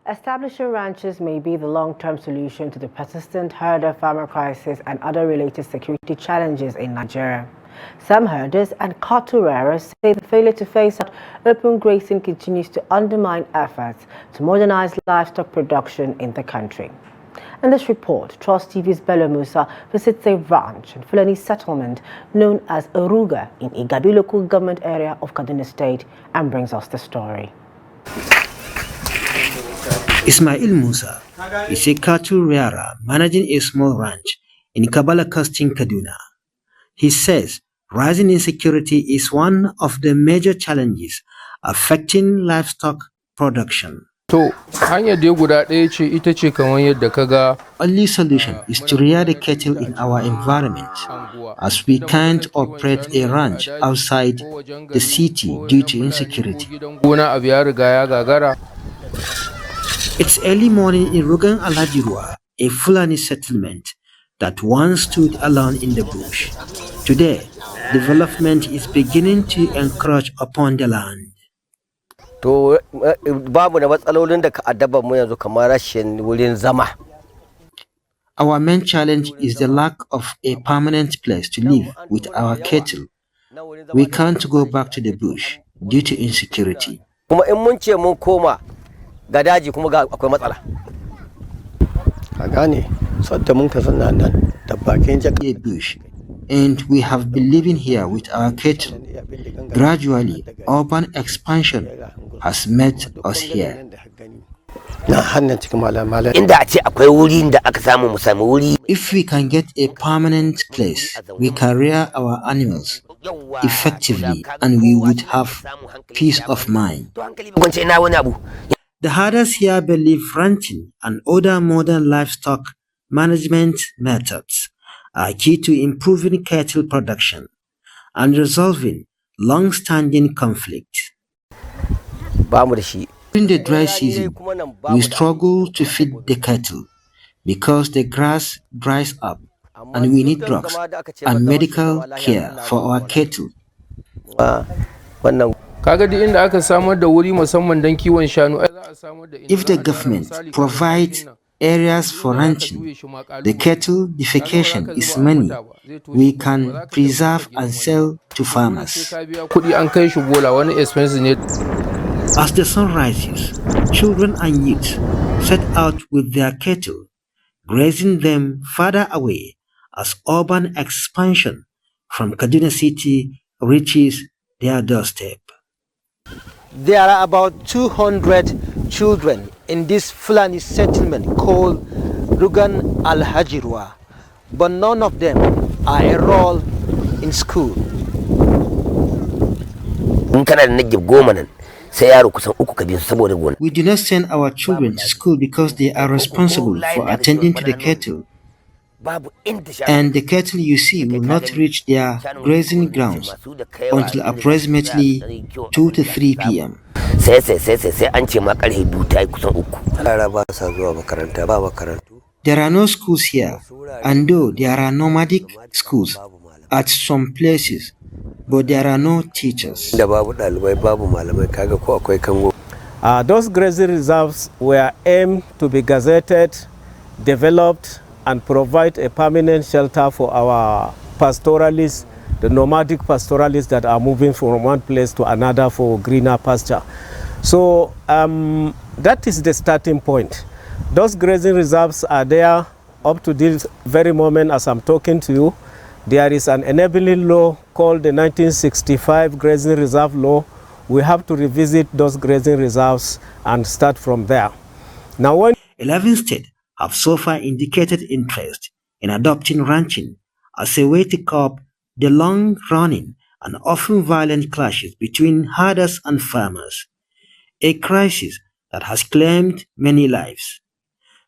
Establishing ranches may be the long-term solution to the persistent herder-farmer crisis and other related security challenges in Nigeria. Some herders and cattle rearers say the failure to phase out open grazing continues to undermine efforts to modernize livestock production in the country. In this report, Trust TV's Bello Musa visits a ranch and Fulani settlement known as Ruga in Igabi local government area of Kaduna State and brings us the story. Ismail Musa is a cattle rearer managing a small ranch in Kabala Casting, Kaduna. He says rising insecurity is one of the major challenges affecting livestock production. To hanyar dai guda ɗaya ce ita ce kamar yadda kaga. Only solution is to rear the cattle in our environment, as we can't operate a ranch outside the city due to insecurity. It's early morning in Ruga Alhajirwa, a Fulani settlement that once stood alone in the bush. Today, development is beginning to encroach upon the land. To babu da matsalolin da ka addaba mu yanzu kamar rashin wurin zama. Our main challenge is the lack of a permanent place to live with our cattle. We can't go back to the bush due to insecurity. Kuma in mun ce mun koma ga daji kuma ga akwai matsala. Ka gane sadda mun ka zanna nan da bakin the bush, and we have been living here with our cattle. Gradually, urban expansion has met us here. If we can get a permanent place, we can rear our animals effectively and we would have peace of mind. The herders here believe ranching and other modern livestock management methods are key to improving cattle production and resolving long-standing conflict. During the dry season, we struggle to feed the cattle because the grass dries up and we need drugs and medical care for our cattle. If the government provides areas for ranching, the cattle defecation is money we can preserve and sell to farmers. As the sun rises, children and youth set out with their cattle, grazing them further away as urban expansion from Kaduna City reaches their doorstep. There are about 200 children in this Fulani settlement called Ruga Alhajirwa, but none of them are enrolled in school. We do not send our children to school because they are responsible for attending to the cattle. And the cattle you see will not reach their grazing grounds until approximately 2 to 3 p.m. There are no schools here, and though there are nomadic schools at some places, but there are no teachers. Those grazing reserves were aimed to be gazetted, developed, and provide a permanent shelter for our pastoralists, the nomadic pastoralists that are moving from one place to another for greener pasture. So that is the starting point. Those grazing reserves are there up to this very moment as I'm talking to you. There is an enabling law called the 1965 Grazing Reserve Law. We have to revisit those grazing reserves and start from there. Now, when 11 states have so far indicated interest in adopting ranching as a way to curb the long-running and often violent clashes between herders and farmers, a crisis that has claimed many lives.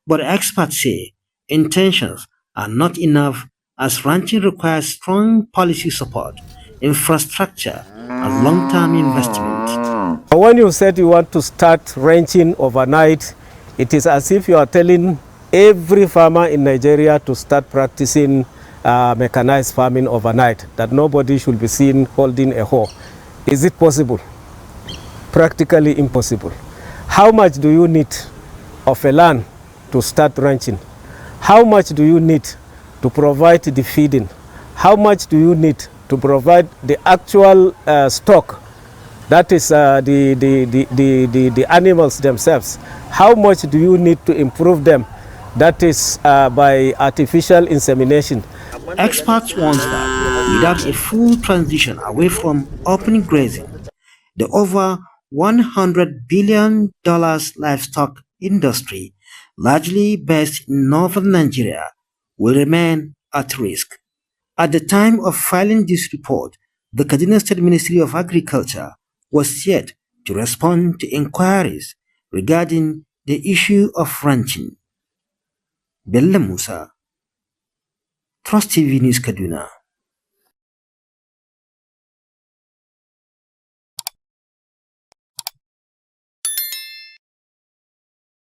But experts say intentions are not enough as ranching requires strong policy support, infrastructure, and long-term investment. When you said you want to start ranching overnight, it is as if you are telling every farmer in Nigeria to start practicing mechanized farming overnight, that nobody should be seen holding a hoe. Is it possible? Practically impossible. How much do you need of a land to start ranching. How much do you need to provide the feeding? How much do you need to provide the actual stock? That is the animals themselves. How much do you need to improve them? That is by artificial insemination. Experts warn that without a full transition away from open grazing, the over $100 billion livestock industry, largely based in northern Nigeria, will remain at risk. At the time of filing this report, the Kaduna State Ministry of Agriculture was yet to respond to inquiries regarding the issue of ranching. Bello Musa, Trust TV News Kaduna.